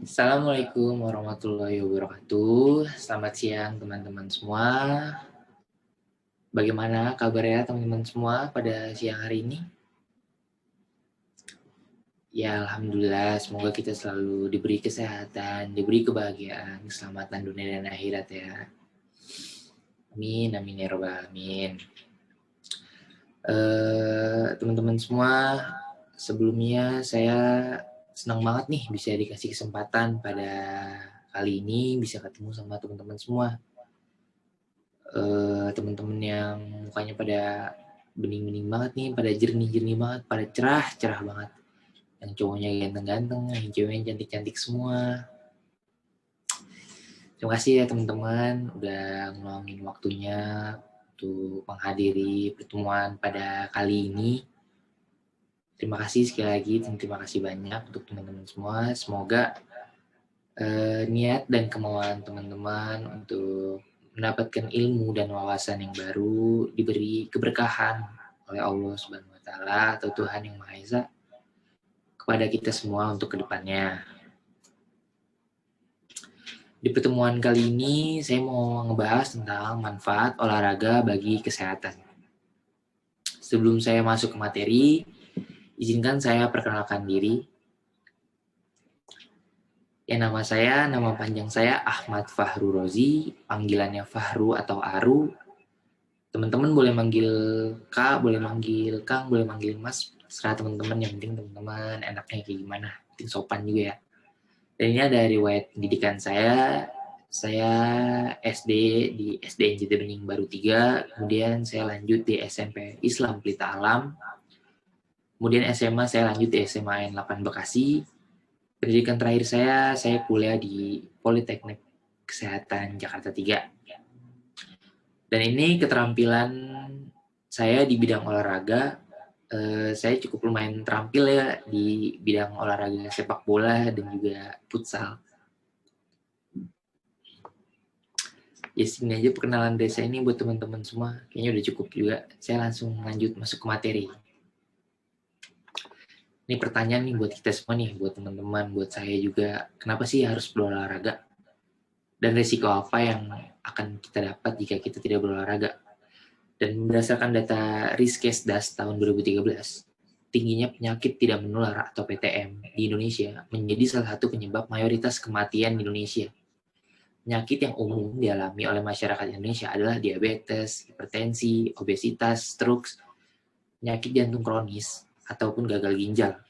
Assalamualaikum warahmatullahi wabarakatuh. Selamat siang teman-teman semua. Bagaimana kabarnya teman-teman semua pada siang hari ini? Ya, alhamdulillah. Semoga kita selalu diberi kesehatan, diberi kebahagiaan, keselamatan dunia dan akhirat ya. Amin, amin ya robbal alamin. Teman-teman semua, sebelumnya saya senang banget nih bisa dikasih kesempatan pada kali ini bisa ketemu sama teman-teman semua. Teman-teman yang mukanya pada bening-bening banget nih, pada jernih-jernih banget, pada cerah-cerah banget. Yang cowoknya ganteng-ganteng, yang ceweknya cantik-cantik semua. Terima kasih ya teman-teman udah ngeluangin waktunya untuk menghadiri pertemuan pada kali ini. Terima kasih sekali lagi, terima kasih banyak untuk teman-teman semua. Semoga niat dan kemauan teman-teman untuk mendapatkan ilmu dan wawasan yang baru diberi keberkahan oleh Allah Subhanahu wa taala atau Tuhan yang Maha Esa kepada kita semua untuk kedepannya. Di pertemuan kali ini saya mau ngebahas tentang manfaat olahraga bagi kesehatan. Sebelum saya masuk ke materi, izinkan saya perkenalkan diri. Ya, nama panjang saya Ahmad Fahru Rozi, panggilannya Fahru atau Aru. Teman-teman boleh manggil Kak, boleh manggil Kang, boleh manggil Mas, serah teman-teman. Yang penting teman-teman enaknya kayak gimana, penting sopan juga ya. Dan ini ada riwayat pendidikan saya SD di SDN Jatibening Baru 3, kemudian saya lanjut di SMP Islam Pelita Alam, kemudian SMA saya lanjut di SMA N8 Bekasi. Pendidikan terakhir saya kuliah di Politeknik Kesehatan Jakarta 3. Dan ini keterampilan saya di bidang olahraga. Saya cukup lumayan terampil ya di bidang olahraga sepak bola dan juga futsal. Ya, segini aja perkenalan dari saya ini buat teman-teman semua. Kayaknya udah cukup juga. Saya langsung lanjut masuk ke materi. Ini pertanyaan nih buat kita semua nih, buat teman-teman, buat saya juga. Kenapa sih harus berolahraga? Dan resiko apa yang akan kita dapat jika kita tidak berolahraga? Dan berdasarkan data Riskesdas tahun 2013, tingginya penyakit tidak menular atau PTM di Indonesia menjadi salah satu penyebab mayoritas kematian di Indonesia. Penyakit yang umum dialami oleh masyarakat Indonesia adalah diabetes, hipertensi, obesitas, stroke, penyakit jantung kronis, ataupun gagal ginjal.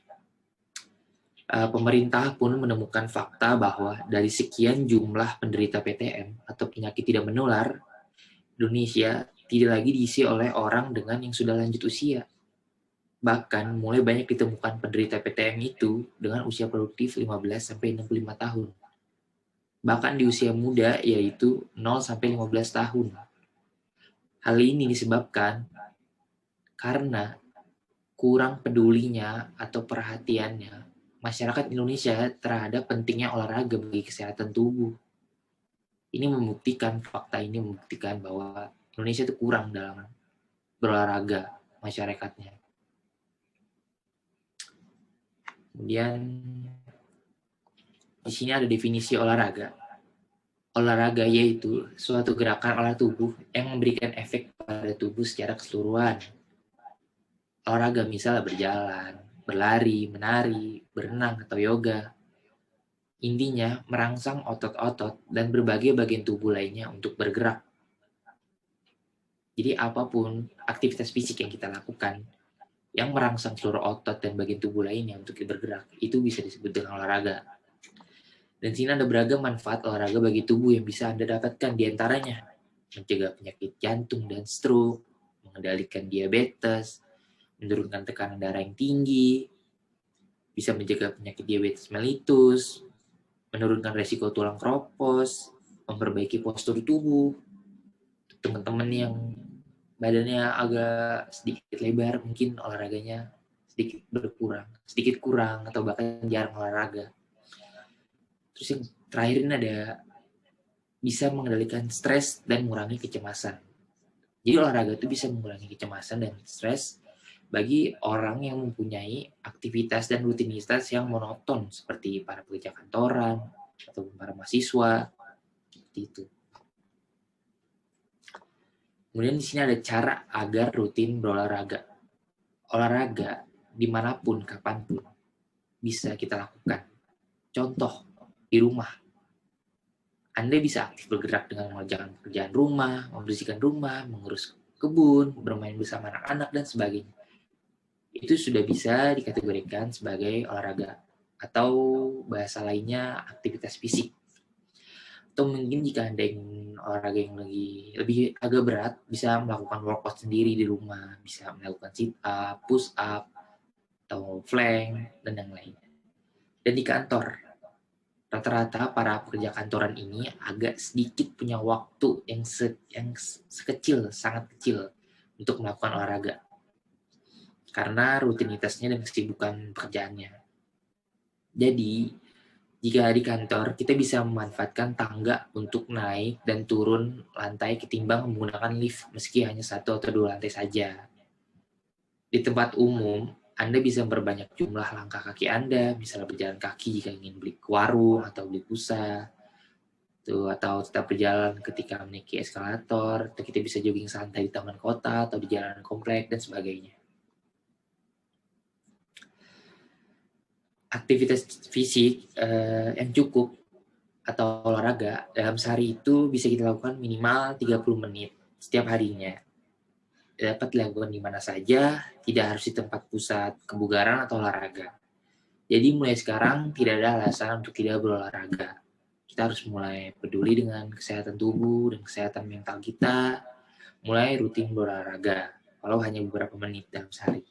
Pemerintah pun menemukan fakta bahwa dari sekian jumlah penderita PTM atau penyakit tidak menular, Indonesia tidak lagi diisi oleh orang dengan yang sudah lanjut usia. Bahkan mulai banyak ditemukan penderita PTM itu dengan usia produktif 15-65 tahun. Bahkan di usia muda yaitu 0-15 tahun. Hal ini disebabkan karena kurang pedulinya atau perhatiannya masyarakat Indonesia terhadap pentingnya olahraga bagi kesehatan tubuh. Fakta ini membuktikan bahwa Indonesia itu kurang dalam berolahraga masyarakatnya. Kemudian di sini ada definisi olahraga. Olahraga yaitu suatu gerakan olah tubuh yang memberikan efek pada tubuh secara keseluruhan. Olahraga misalnya berjalan, berlari, menari, berenang, atau yoga. Intinya merangsang otot-otot dan berbagai bagian tubuh lainnya untuk bergerak. Jadi apapun aktivitas fisik yang kita lakukan yang merangsang seluruh otot dan bagian tubuh lainnya untuk bergerak, itu bisa disebut dengan olahraga. Dan sini ada beragam manfaat olahraga bagi tubuh yang bisa Anda dapatkan, di antaranya mencegah penyakit jantung dan stroke, mengendalikan diabetes, menurunkan tekanan darah yang tinggi, bisa mencegah penyakit diabetes mellitus, menurunkan resiko tulang keropos, memperbaiki postur tubuh. Teman-teman yang badannya agak sedikit lebar, mungkin olahraganya sedikit kurang, atau bahkan jarang olahraga. Terus yang terakhir ini ada bisa mengendalikan stres dan mengurangi kecemasan. Jadi olahraga itu bisa mengurangi kecemasan dan stres bagi orang yang mempunyai aktivitas dan rutinitas yang monoton seperti para pekerja kantoran atau para mahasiswa seperti itu. Kemudian di sini ada cara agar rutin berolahraga. Olahraga dimanapun, kapanpun bisa kita lakukan. Contoh, di rumah. Anda bisa aktif bergerak dengan mengerjakan pekerjaan rumah, membersihkan rumah, mengurus kebun, bermain bersama anak-anak, dan sebagainya. Itu sudah bisa dikategorikan sebagai olahraga. Atau bahasa lainnya aktivitas fisik. Atau mungkin jika Anda ingin olahraga yang lebih agak berat, bisa melakukan workout sendiri di rumah, bisa melakukan sit up, push up, atau plank, dan yang lainnya. Dan di kantor, rata-rata para pekerja kantoran ini agak sedikit punya waktu yang sekecil, sangat kecil untuk melakukan olahraga. Karena rutinitasnya dan kesibukan pekerjaannya. Jadi, jika di kantor, kita bisa memanfaatkan tangga untuk naik dan turun lantai ketimbang menggunakan lift meski hanya 1 atau 2 lantai saja. Di tempat umum, Anda bisa memperbanyak jumlah langkah kaki Anda, misalnya berjalan kaki jika ingin beli ke warung atau beli pulsa, atau tetap berjalan ketika menaiki eskalator, atau kita bisa jogging santai di taman kota atau di jalanan komplek, dan sebagainya. Aktivitas fisik yang cukup atau olahraga dalam sehari itu bisa kita lakukan minimal 30 menit setiap harinya. Dapat dilakukan di mana saja, tidak harus di tempat pusat kebugaran atau olahraga. Jadi mulai sekarang tidak ada alasan untuk tidak berolahraga. Kita harus mulai peduli dengan kesehatan tubuh dan kesehatan mental kita, mulai rutin berolahraga, walau hanya beberapa menit dalam sehari.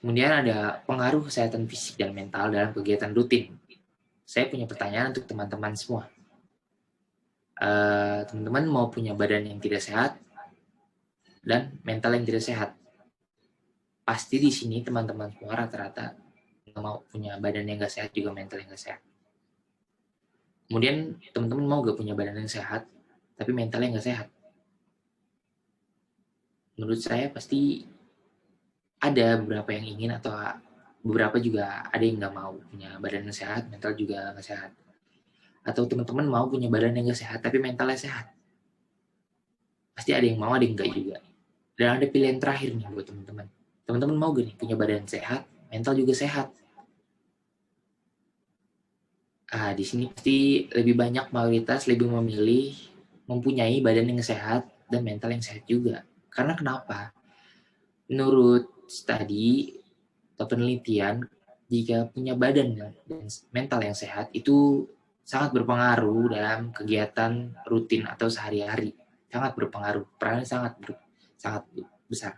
Kemudian ada pengaruh kesehatan fisik dan mental dalam kegiatan rutin. Saya punya pertanyaan untuk teman-teman semua. Teman-teman mau punya badan yang tidak sehat dan mental yang tidak sehat. Pasti di sini teman-teman semua rata-rata nggak mau punya badan yang nggak sehat juga mental yang nggak sehat. Kemudian teman-teman mau gak punya badan yang sehat tapi mentalnya nggak sehat? Menurut saya pasti ada beberapa yang ingin atau beberapa juga ada yang nggak mau punya badan yang sehat, mental juga nggak sehat. Atau teman-teman mau punya badan yang nggak sehat tapi mentalnya sehat? Pasti ada yang mau, ada yang enggak juga. Dan ada pilihan terakhir nih buat teman-teman. Teman-teman mau gak nih punya badan sehat, mental juga sehat? Di sini pasti lebih banyak mayoritas lebih memilih mempunyai badan yang sehat dan mental yang sehat juga. Karena kenapa? Menurut studi atau penelitian, jika punya badan dan mental yang sehat itu sangat berpengaruh dalam kegiatan rutin atau sehari-hari. Sangat berpengaruh, perannya sangat besar.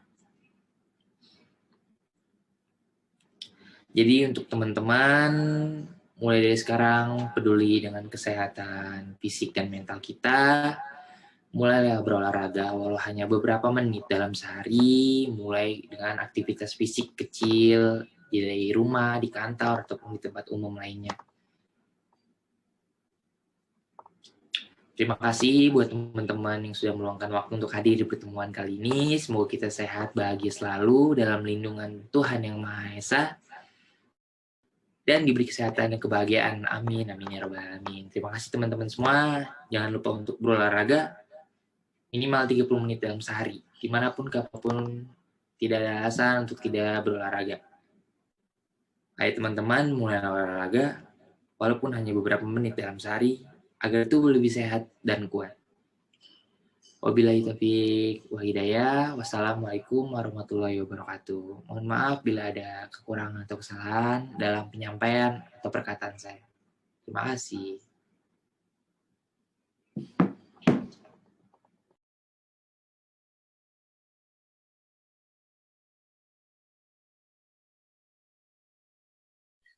Jadi untuk teman-teman, mulai dari sekarang peduli dengan kesehatan fisik dan mental kita, mulailah berolahraga walau hanya beberapa menit dalam sehari, mulai dengan aktivitas fisik kecil di rumah, di kantor, ataupun di tempat umum lainnya. Terima kasih buat teman-teman yang sudah meluangkan waktu untuk hadir di pertemuan kali ini. Semoga kita sehat, bahagia selalu dalam lindungan Tuhan Yang Maha Esa, dan diberi kesehatan dan kebahagiaan. Amin, amin ya rabbal alamin. Terima kasih teman-teman semua. Jangan lupa untuk berolahraga minimal 30 menit dalam sehari. Dimanapun, kapanpun, tidak ada alasan untuk tidak berolahraga. Ayo teman-teman, mulai olahraga, walaupun hanya beberapa menit dalam sehari, agar tubuh lebih sehat dan kuat. Wabillahi taufiq wa hidayah. Wassalamualaikum warahmatullahi wabarakatuh. Mohon maaf bila ada kekurangan atau kesalahan dalam penyampaian atau perkataan saya. Terima kasih.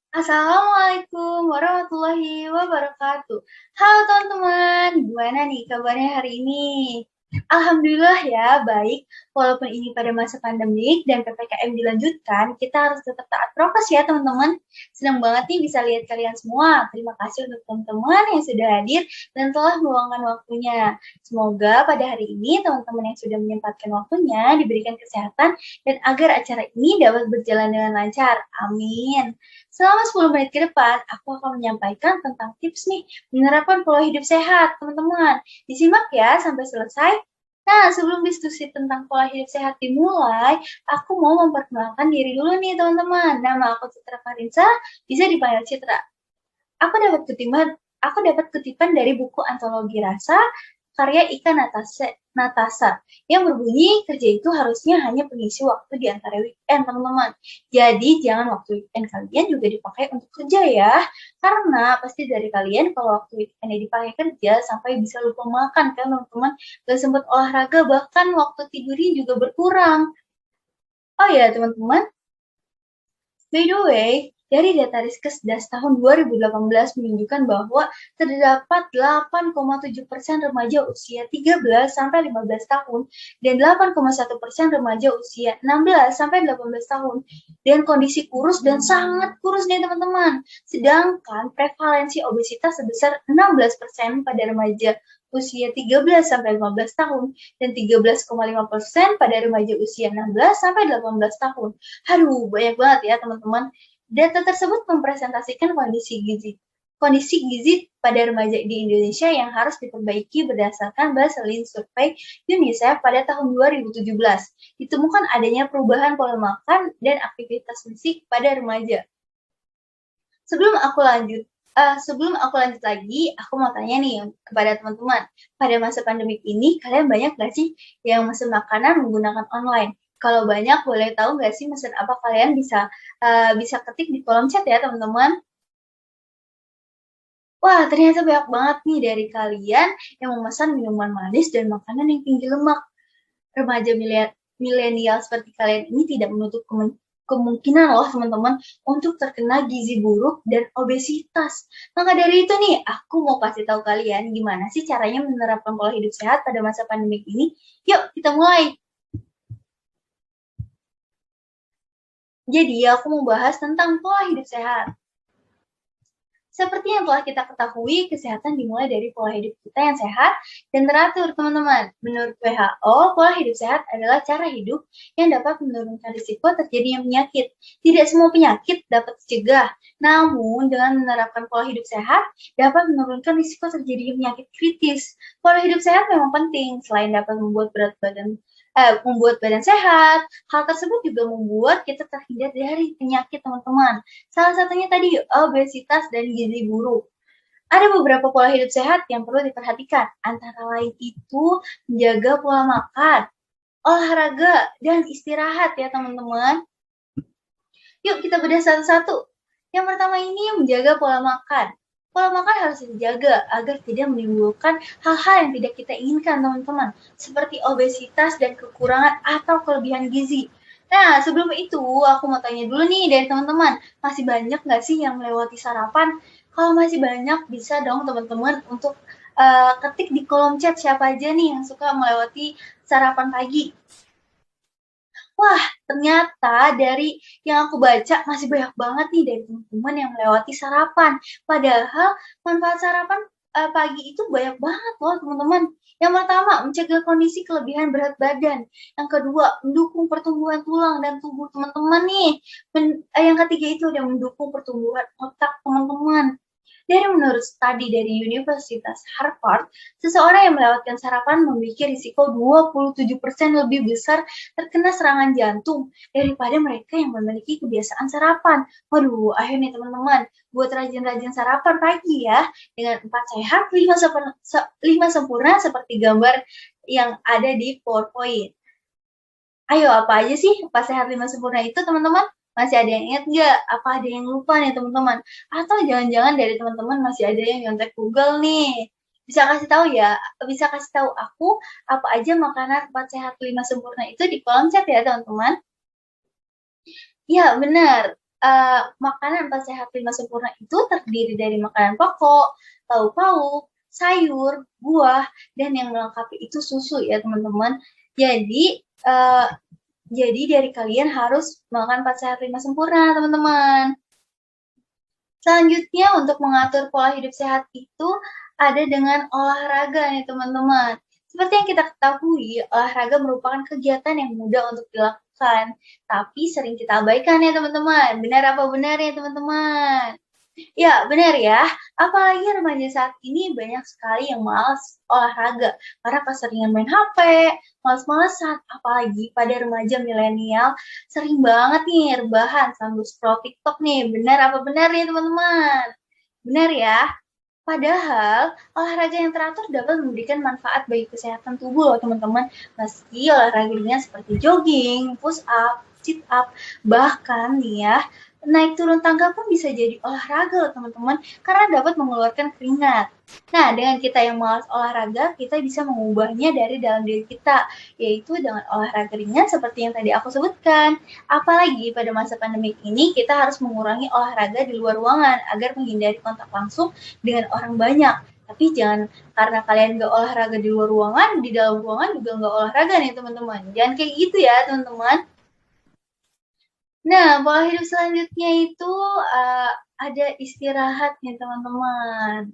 Assalamualaikum warahmatullahi wabarakatuh. Halo teman-teman, gimana nih kabarnya hari ini? Alhamdulillah ya, baik. Walaupun ini pada masa pandemik dan PPKM dilanjutkan, kita harus tetap taat prokes ya teman-teman. Senang banget nih bisa lihat kalian semua. Terima kasih untuk teman-teman yang sudah hadir dan telah meluangkan waktunya. Semoga pada hari ini teman-teman yang sudah menyempatkan waktunya diberikan kesehatan dan agar acara ini dapat berjalan dengan lancar. Amin. Selama 10 menit ke depan, aku akan menyampaikan tentang tips nih menerapkan pola hidup sehat, teman-teman. Disimak ya sampai selesai. Nah, sebelum diskusi tentang pola hidup sehat dimulai, aku mau memperkenalkan diri dulu nih, teman-teman. Nama aku Citra Karinsa, bisa dipanggil Citra. Aku dapat kutipan, aku dapat kutipan dari buku antologi rasa karya Ika Natasa yang berbunyi kerja itu harusnya hanya pengisi waktu di antara weekend, teman-teman. Jadi jangan waktu weekend kalian juga dipakai untuk kerja ya. Karena pasti dari kalian kalau waktu weekend dipakai kerja sampai bisa lupa makan kan, teman-teman. Gak sempat olahraga, bahkan waktu tidurnya juga berkurang. Oh ya, teman-teman, by the way, dari data Riskesdas tahun 2018 menunjukkan bahwa terdapat 8,7% remaja usia 13 sampai 15 tahun dan 8,1% remaja usia 16 sampai 18 tahun dengan kondisi kurus dan sangat kurus nih teman-teman. Sedangkan prevalensi obesitas sebesar 16% pada remaja usia 13 sampai 15 tahun dan 13,5% pada remaja usia 16 sampai 18 tahun. Aduh, banyak banget ya teman-teman. Data tersebut mempresentasikan kondisi gizi pada remaja di Indonesia yang harus diperbaiki berdasarkan Baseline Survey UNICEF pada tahun 2017. Ditemukan adanya perubahan pola makan dan aktivitas fisik pada remaja. Sebelum aku lanjut lagi, aku mau tanya nih kepada teman-teman. Pada masa pandemik ini, kalian banyak nggak sih yang mesen makanan menggunakan online? Kalau banyak, boleh tahu nggak sih mesen apa kalian bisa ketik di kolom chat ya teman-teman. Wah, ternyata banyak banget nih dari kalian yang memesan minuman manis dan makanan yang tinggi lemak. Remaja milenial seperti kalian ini tidak menutup kemungkinan loh teman-teman untuk terkena gizi buruk dan obesitas. Maka dari itu nih, aku mau kasih tahu kalian gimana sih caranya menerapkan pola hidup sehat pada masa pandemi ini. Yuk, kita mulai. Jadi, aku mau bahas tentang pola hidup sehat. Seperti yang telah kita ketahui, kesehatan dimulai dari pola hidup kita yang sehat dan teratur, teman-teman. Menurut WHO, pola hidup sehat adalah cara hidup yang dapat menurunkan risiko terjadinya penyakit. Tidak semua penyakit dapat dicegah, namun dengan menerapkan pola hidup sehat dapat menurunkan risiko terjadinya penyakit kritis. Pola hidup sehat memang penting, selain dapat membuat badan sehat, hal tersebut juga membuat kita terhindar dari penyakit, teman-teman. Salah satunya tadi obesitas dan gizi buruk. Ada beberapa pola hidup sehat yang perlu diperhatikan. Antara lain itu menjaga pola makan, olahraga, dan istirahat ya teman-teman. Yuk kita bedah satu-satu. Yang pertama ini menjaga pola makan. Pola makan harus dijaga agar tidak menimbulkan hal-hal yang tidak kita inginkan teman-teman. Seperti obesitas dan kekurangan atau kelebihan gizi. Nah, sebelum itu aku mau tanya dulu nih dari teman-teman. Masih banyak nggak sih yang melewati sarapan? Kalau masih banyak, bisa dong teman-teman untuk ketik di kolom chat siapa aja nih yang suka melewati sarapan pagi. Wah, ternyata dari yang aku baca masih banyak banget nih dari teman-teman yang melewati sarapan. Padahal manfaat sarapan pagi itu banyak banget loh teman-teman. Yang pertama, mencegah kondisi kelebihan berat badan. Yang kedua, mendukung pertumbuhan tulang dan tubuh teman-teman nih. Yang ketiga itu ada mendukung pertumbuhan otak teman-teman. Dari menurut studi dari Universitas Harvard, seseorang yang melewatkan sarapan memiliki risiko 27% lebih besar terkena serangan jantung daripada mereka yang memiliki kebiasaan sarapan. Waduh, ayo nih teman-teman, buat rajin-rajin sarapan pagi ya, dengan 4 sehat, 5 sempurna seperti gambar yang ada di PowerPoint. Ayo, apa aja sih 4 sehat 5 sempurna itu teman-teman? Masih ada yang ingat nggak? Apa ada yang lupa nih teman-teman? Atau jangan-jangan dari teman-teman masih ada yang nyontek Google nih? Bisa kasih tahu ya, bisa kasih tahu aku apa aja makanan 4 sehat 5 sempurna itu di kolom chat ya teman-teman. Ya benar, makanan 4 sehat 5 sempurna itu terdiri dari makanan pokok, lauk pauk, sayur, buah, dan yang melengkapi itu susu ya teman-teman. Jadi dari kalian harus makan 4 sehat 5 sempurna teman-teman. Selanjutnya untuk mengatur pola hidup sehat itu ada dengan olahraga nih teman-teman. Seperti yang kita ketahui, olahraga merupakan kegiatan yang mudah untuk dilakukan, tapi sering kita abaikan ya teman-teman. Benar apa benar ya teman-teman? Ya, benar ya. Apalagi remaja saat ini banyak sekali yang malas olahraga karena keseringan main HP, malas-malasan. Apalagi pada remaja milenial sering banget nih rebahan sambil scroll TikTok nih. Benar apa benar nih teman-teman? Benar ya. Padahal olahraga yang teratur dapat memberikan manfaat bagi kesehatan tubuh loh teman-teman. Meski olahraga ringan seperti jogging, push up, sit up, bahkan nih ya, naik turun tangga pun bisa jadi olahraga loh teman-teman, karena dapat mengeluarkan keringat. Nah, dengan kita yang malas olahraga, kita bisa mengubahnya dari dalam diri kita, yaitu dengan olahraga ringan seperti yang tadi aku sebutkan. Apalagi pada masa pandemi ini, kita harus mengurangi olahraga di luar ruangan agar menghindari kontak langsung dengan orang banyak. Tapi jangan karena kalian nggak olahraga di luar ruangan, di dalam ruangan juga nggak olahraga nih teman-teman. Jangan kayak gitu ya teman-teman. Nah, pola hidup selanjutnya itu ada istirahat nih teman-teman.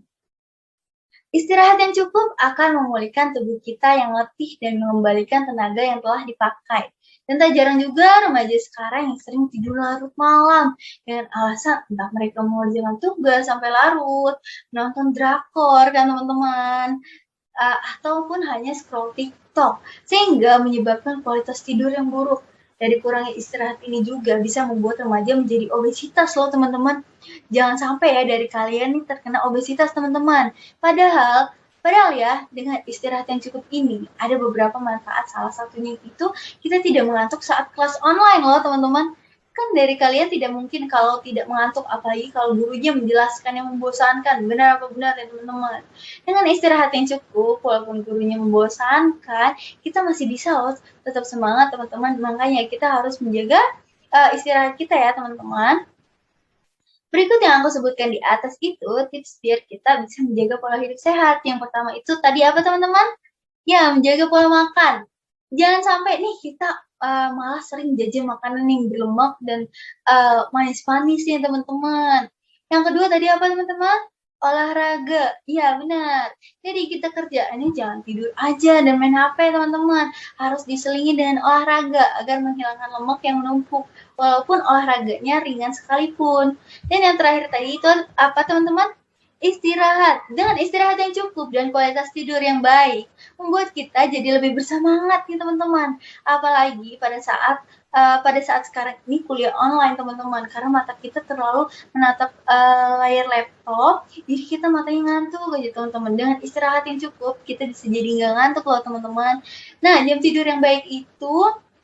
Istirahat yang cukup akan memulihkan tubuh kita yang letih dan mengembalikan tenaga yang telah dipakai. Dan tak jarang juga remaja sekarang yang sering tidur larut malam dengan alasan entah mereka mengerjakan tugas sampai larut, nonton drakor kan teman-teman, ataupun hanya scroll TikTok, sehingga menyebabkan kualitas tidur yang buruk. Dari kurangnya istirahat ini juga bisa membuat remaja menjadi obesitas loh teman-teman. Jangan sampai ya dari kalian nih terkena obesitas teman-teman. Padahal ya dengan istirahat yang cukup ini ada beberapa manfaat. Salah satunya itu kita tidak mengantuk saat kelas online loh teman-teman. Kan dari kalian tidak mungkin kalau tidak mengantuk, apalagi kalau gurunya menjelaskan yang membosankan. Benar apa benar ya teman-teman? Dengan istirahat yang cukup, walaupun gurunya membosankan, kita masih bisa loh tetap semangat teman-teman. Makanya kita harus menjaga istirahat kita ya teman-teman. Berikut yang aku sebutkan di atas itu tips biar kita bisa menjaga pola hidup sehat. Yang pertama itu tadi apa teman-teman? Ya, menjaga pola makan. Jangan sampai nih kita malah sering jajan makanan yang berlemak dan manis-manis ya teman-teman. Yang kedua tadi apa teman-teman? Olahraga. Iya, benar. Jadi kita kerjaannya jangan tidur aja dan main HP teman-teman. Harus diselingi dengan olahraga agar menghilangkan lemak yang menumpuk. Walaupun olahraganya ringan sekalipun. Dan yang terakhir tadi itu apa teman-teman? Istirahat. Dengan istirahat yang cukup dan kualitas tidur yang baik, membuat kita jadi lebih bersemangat nih teman-teman. Apalagi pada saat sekarang ini kuliah online teman-teman, karena mata kita terlalu menatap layar laptop, jadi kita matanya ngantuk aja teman-teman. Dengan istirahat yang cukup, kita bisa jadi nggak ngantuk loh teman-teman. Nah, jam tidur yang baik itu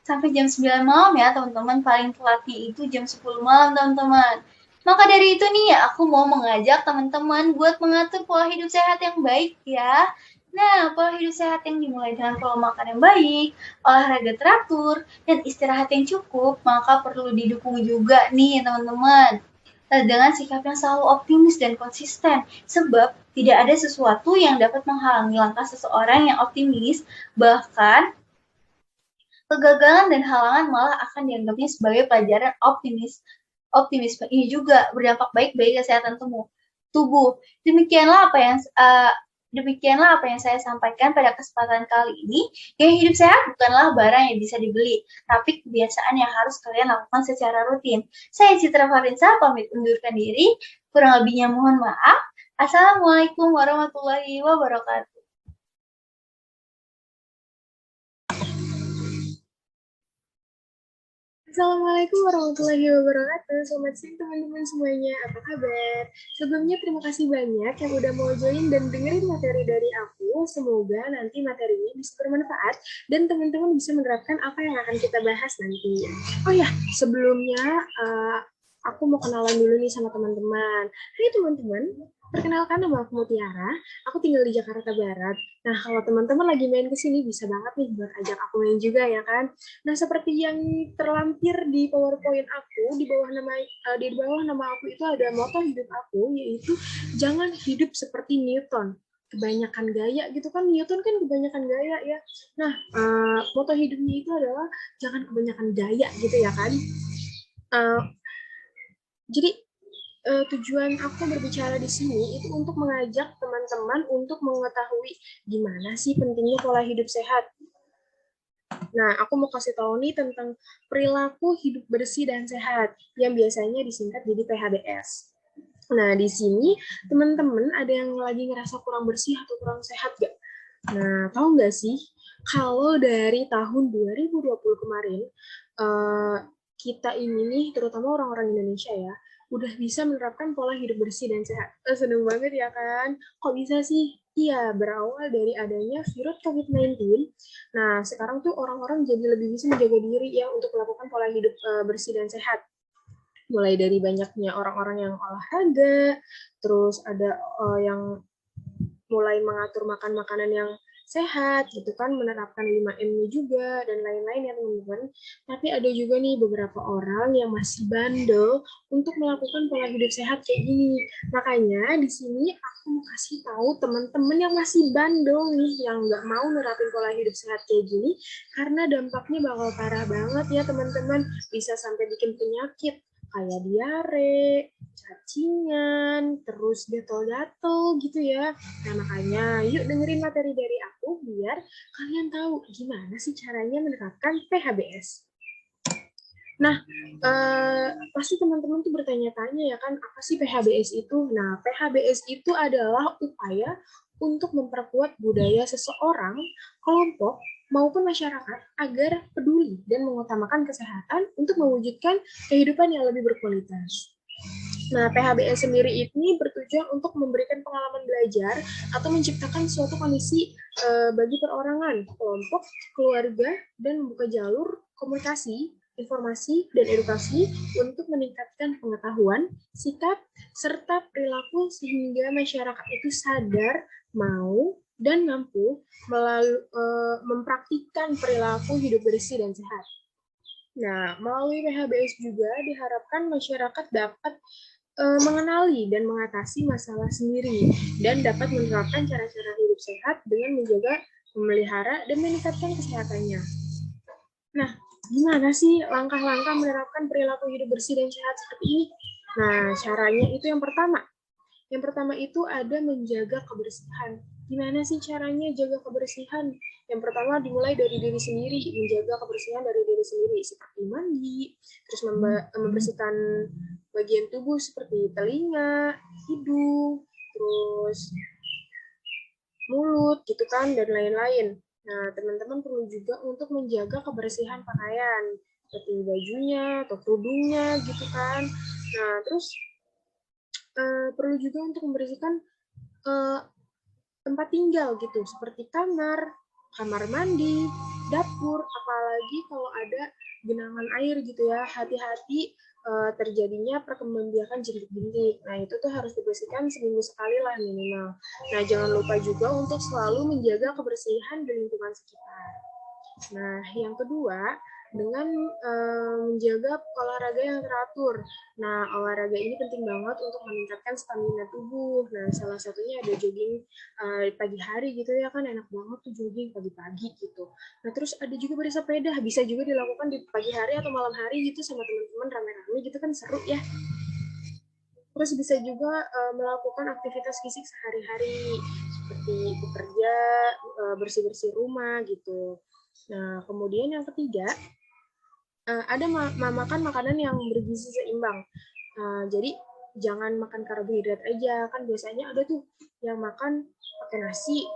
sampai jam 9 malam ya teman-teman, paling telatnya itu jam 10 malam teman-teman. Maka dari itu nih, aku mau mengajak teman-teman buat mengatur pola hidup sehat yang baik ya. Nah, pola hidup sehat yang dimulai dengan pola makan yang baik, olahraga teratur, dan istirahat yang cukup, maka perlu didukung juga nih teman-teman. Dengan sikap yang selalu optimis dan konsisten, sebab tidak ada sesuatu yang dapat menghalangi langkah seseorang yang optimis, bahkan kegagalan dan halangan malah akan dianggapnya sebagai pelajaran optimisme ini juga berdampak baik bagi kesehatan tubuh. Demikianlah apa yang saya sampaikan pada kesempatan kali ini. Gaya hidup sehat bukanlah barang yang bisa dibeli, tapi kebiasaan yang harus kalian lakukan secara rutin. Saya Citra Farinsa, pamit undurkan diri. Kurang lebihnya mohon maaf. Assalamualaikum warahmatullahi wabarakatuh. Assalamualaikum warahmatullahi wabarakatuh. Selamat siang teman-teman semuanya. Apa kabar? Sebelumnya terima kasih banyak yang udah mau join dan dengerin materi dari aku. Semoga nanti materinya bisa bermanfaat dan teman-teman bisa menerapkan apa yang akan kita bahas nanti. Oh ya, sebelumnya aku mau kenalan dulu nih sama teman-teman. Hai teman-teman, perkenalkan nama aku Mutiara. Aku tinggal di Jakarta Barat. Nah, kalau teman-teman lagi main ke sini bisa banget nih buat ajak aku main juga ya kan. Nah, seperti yang terlampir di PowerPoint aku, di bawah nama aku itu ada moto hidup aku, yaitu jangan hidup seperti Newton. kebanyakan gaya gitu kan. Newton kan kebanyakan gaya ya. Nah, moto hidupnya itu adalah jangan kebanyakan gaya gitu ya kan. Jadi tujuan aku berbicara di sini itu untuk mengajak teman-teman untuk mengetahui gimana sih pentingnya pola hidup sehat. Nah, aku mau kasih tahu nih tentang perilaku hidup bersih dan sehat yang biasanya disingkat jadi PHBS. Nah, di sini teman-teman ada yang lagi ngerasa kurang bersih atau kurang sehat gak? Nah, tahu nggak sih, kalau dari tahun 2020 kemarin, kita ini nih, terutama orang-orang Indonesia ya, udah bisa menerapkan pola hidup bersih dan sehat. Seneng banget ya kan? Kok bisa sih? Iya, berawal dari adanya virus COVID-19. Nah, sekarang tuh orang-orang jadi lebih bisa menjaga diri ya untuk melakukan pola hidup bersih dan sehat. Mulai dari banyaknya orang-orang yang olahraga, terus ada yang mulai mengatur makan makanan yang sehat gitu kan, menerapkan 5M-nya juga dan lain-lain ya teman-teman. Tapi ada juga nih beberapa orang yang masih bandel untuk melakukan pola hidup sehat kayak gini. Makanya di sini aku mau kasih tahu teman-teman yang masih bandel nih, yang nggak mau nerapin pola hidup sehat kayak gini, karena dampaknya bakal parah banget ya teman-teman. Bisa sampai bikin penyakit kayak diare, cacingan, terus gatal-gatal gitu ya. Nah, makanya yuk dengerin materi dari aku biar kalian tahu gimana sih caranya menerapkan PHBS. Nah, pasti teman-teman tuh bertanya-tanya ya kan, apa sih PHBS itu? Nah, PHBS itu adalah upaya untuk memperkuat budaya seseorang, kelompok, maupun masyarakat agar peduli dan mengutamakan kesehatan untuk mewujudkan kehidupan yang lebih berkualitas. Nah, PHBS sendiri ini bertujuan untuk memberikan pengalaman belajar atau menciptakan suatu kondisi bagi perorangan, kelompok, keluarga, dan membuka jalur komunikasi, informasi, dan edukasi untuk meningkatkan pengetahuan, sikap, serta perilaku sehingga masyarakat itu sadar, mau, dan mampu mempraktikkan perilaku hidup bersih dan sehat. Nah, melalui PHBS juga diharapkan masyarakat dapat mengenali dan mengatasi masalah sendiri dan dapat menerapkan cara-cara hidup sehat dengan menjaga, memelihara, dan meningkatkan kesehatannya. Nah, gimana sih langkah-langkah menerapkan perilaku hidup bersih dan sehat seperti ini? Nah, caranya itu yang pertama. Yang pertama itu ada menjaga kebersihan. Gimana sih caranya jaga kebersihan? Yang pertama dimulai dari diri sendiri, menjaga kebersihan dari diri sendiri, seperti mandi, terus membersihkan bagian tubuh seperti telinga, hidung, terus mulut, gitu kan, dan lain-lain. Nah, teman-teman perlu juga untuk menjaga kebersihan pakaian, seperti bajunya atau kerudungnya, gitu kan. Nah, terus perlu juga untuk membersihkan tempat tinggal gitu, seperti kamar, kamar mandi, dapur, apalagi kalau ada genangan air gitu ya, hati-hati terjadinya perkembangbiakan jentik-jentik. Nah, itu tuh harus dibersihkan seminggu sekali lah minimal. Nah, jangan lupa juga untuk selalu menjaga kebersihan di lingkungan sekitar. Nah, yang kedua, dengan menjaga olahraga yang teratur. Nah, olahraga ini penting banget untuk meningkatkan stamina tubuh. Nah, salah satunya ada jogging pagi hari gitu ya kan, enak banget tuh jogging pagi-pagi gitu. Nah, terus ada juga bersepeda, bisa juga dilakukan di pagi hari atau malam hari gitu sama teman-teman rame-rame gitu kan, seru ya. Terus bisa juga melakukan aktivitas fisik sehari-hari seperti bekerja, bersih-bersih rumah gitu. Nah, kemudian yang ketiga, ada makan makanan yang bergizi seimbang. Jadi jangan makan karbohidrat aja, kan biasanya ada tuh yang makan pakai nasi,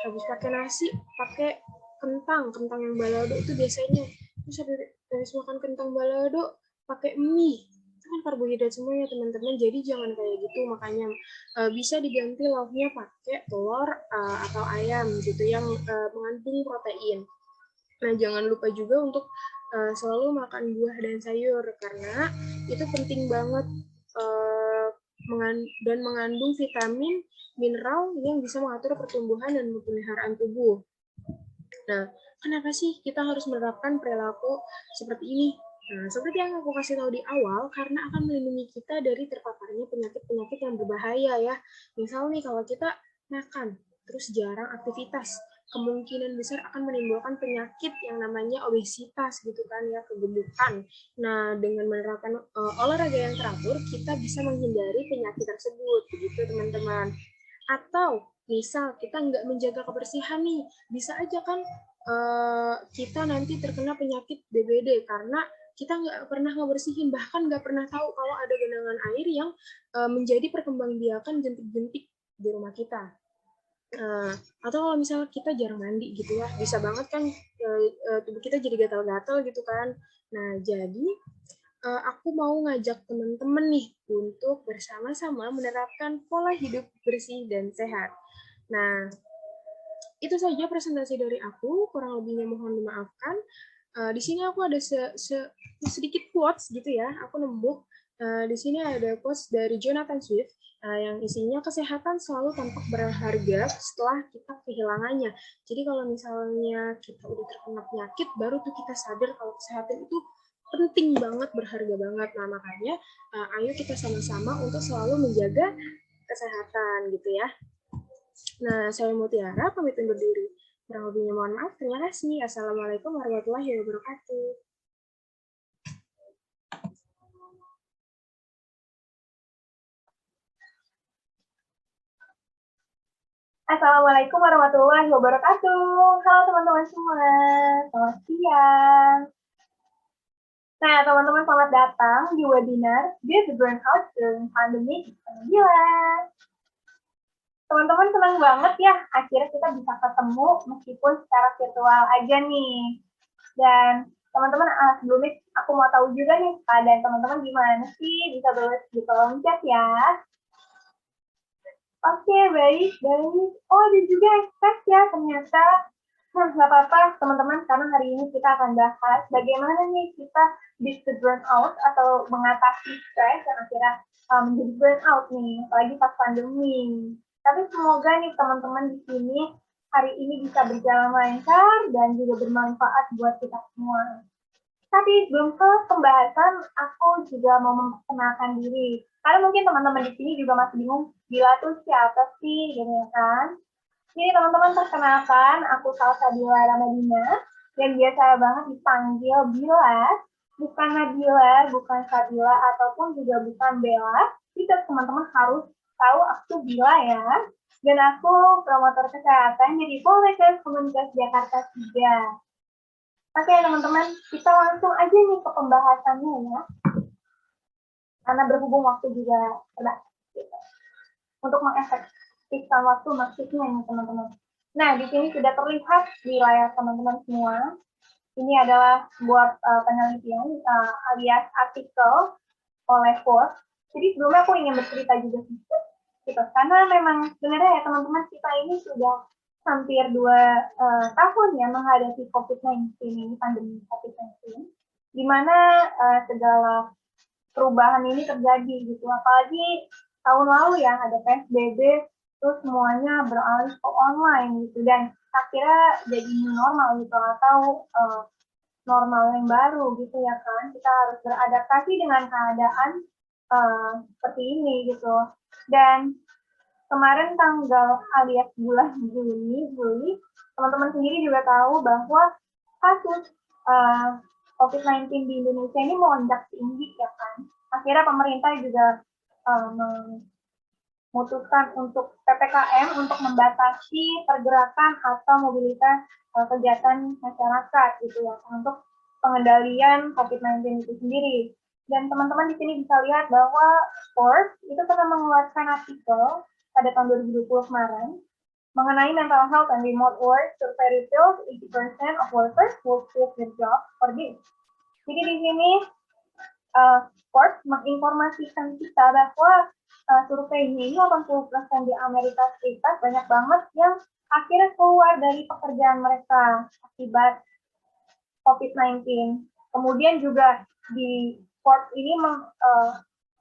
habis pakai nasi pakai kentang yang balado itu biasanya. Terus habis makan kentang balado pakai mie, itu kan karbohidrat semua ya teman-teman. Jadi jangan kayak gitu, makanya bisa diganti lauknya pakai telur atau ayam gitu yang mengandung protein. Nah, jangan lupa juga untuk selalu makan buah dan sayur, karena itu penting banget dan mengandung vitamin, mineral yang bisa mengatur pertumbuhan dan pemeliharaan tubuh. Nah, kenapa sih kita harus menerapkan perilaku seperti ini? Nah, seperti yang aku kasih tahu di awal, karena akan melindungi kita dari terpaparnya penyakit-penyakit yang berbahaya ya. Misal nih, kalau kita makan terus jarang aktivitas, kemungkinan besar akan menimbulkan penyakit yang namanya obesitas gitu kan ya, kegemukan. Nah, dengan menerapkan olahraga yang teratur, kita bisa menghindari penyakit tersebut, begitu teman-teman. Atau misal kita nggak menjaga kebersihan nih, bisa aja kan kita nanti terkena penyakit DBD karena kita nggak pernah ngebersihin, bahkan nggak pernah tahu kalau ada genangan air yang menjadi perkembangbiakan jentik-jentik di rumah kita. Atau kalau misalnya kita jarang mandi gitu ya, bisa banget kan tubuh kita jadi gatal-gatal gitu kan. Nah, jadi aku mau ngajak teman-teman nih untuk bersama-sama menerapkan pola hidup bersih dan sehat. Nah, itu saja presentasi dari aku, kurang lebihnya mohon dimaafkan. Di sini aku ada sedikit quotes gitu ya, aku nemu. Di sini ada quotes dari Jonathan Swift yang isinya kesehatan selalu tampak berharga setelah kita kehilangannya. Jadi kalau misalnya kita udah terkena penyakit, baru tuh kita sadar kalau kesehatan itu penting banget, berharga banget. Nah, makanya ayo kita sama-sama untuk selalu menjaga kesehatan gitu ya. Nah, saya Mutiara pamit undur diri. Kurang lebihnya mohon maaf. Terima kasih. Assalamualaikum warahmatullahi wabarakatuh. Assalamualaikum warahmatullahi wabarakatuh. Halo teman-teman semua, selamat siang. Nah, teman-teman selamat datang di webinar Beat the Burnout during Pandemic 19. Teman-teman senang banget ya, akhirnya kita bisa ketemu meskipun secara virtual aja nih. Dan teman-teman, sebelumnya aku mau tahu juga nih, keadaan teman-teman gimana sih? Bisa tulis di kolom chat ya. Oke, baik. Oh, ada juga ekspres ya ternyata. Nah, nggak apa-apa teman-teman, karena hari ini kita akan bahas bagaimana nih kita bisa burnout atau mengatasi stres yang akhirnya menjadi burnout nih, apalagi pas pandemi. Tapi semoga nih teman-teman di sini hari ini bisa berjalan lancar dan juga bermanfaat buat kita semua. Tapi belum ke pembahasan, aku juga mau memperkenalkan diri. Karena mungkin teman-teman di sini juga masih bingung, Bila tuh siapa sih, gitu kan? Jadi teman-teman perkenalkan, aku Salsabila Ramadina, yang biasa banget dipanggil Bila, bukan Nabila, bukan Sabila, ataupun juga bukan Bella. Jadi teman-teman harus tahu aku Bila ya. Dan aku promotor kesehatan jadi Poltekkes Komunitas Jakarta 3. Oke teman-teman, kita langsung aja nih ke pembahasannya ya. Karena berhubung waktu juga terbatas. Gitu. Untuk mengefektifkan waktu maksudnya nih teman-teman. Nah, di sini sudah terlihat di layar teman-teman semua. Ini adalah sebuah penelitian alias artikel oleh Forbes. Jadi sebelumnya aku ingin bercerita juga sedikit. Gitu. Karena memang sebenarnya ya teman-teman, kita ini sudah hampir 2 tahun ya menghadapi COVID-19 ini, pandemi COVID-19, di mana segala perubahan ini terjadi gitu. Apalagi tahun lalu ya ada PSBB, terus semuanya beralih ke online gitu, dan akhirnya jadi new normal gitu, atau normal yang baru gitu ya kan. Kita harus beradaptasi dengan keadaan seperti ini gitu. Dan kemarin tanggal alias bulan Juli, teman-teman sendiri juga tahu bahwa kasus COVID-19 di Indonesia ini melonjak tinggi ya kan. Akhirnya pemerintah juga memutuskan untuk PPKM untuk membatasi pergerakan atau mobilitas kegiatan masyarakat gitu ya, untuk pengendalian COVID-19 itu sendiri. Dan teman-teman di sini bisa lihat bahwa Forbes itu pernah mengeluarkan artikel pada tahun 2020 kemarin mengenai mental health and remote work. Survey reveals 80% of workers will quit their job for this. Jadi di sini Forbes menginformasikan kita bahwa surveinya ini 80% di Amerika Serikat banyak banget yang akhirnya keluar dari pekerjaan mereka akibat COVID-19. Kemudian juga di Forbes ini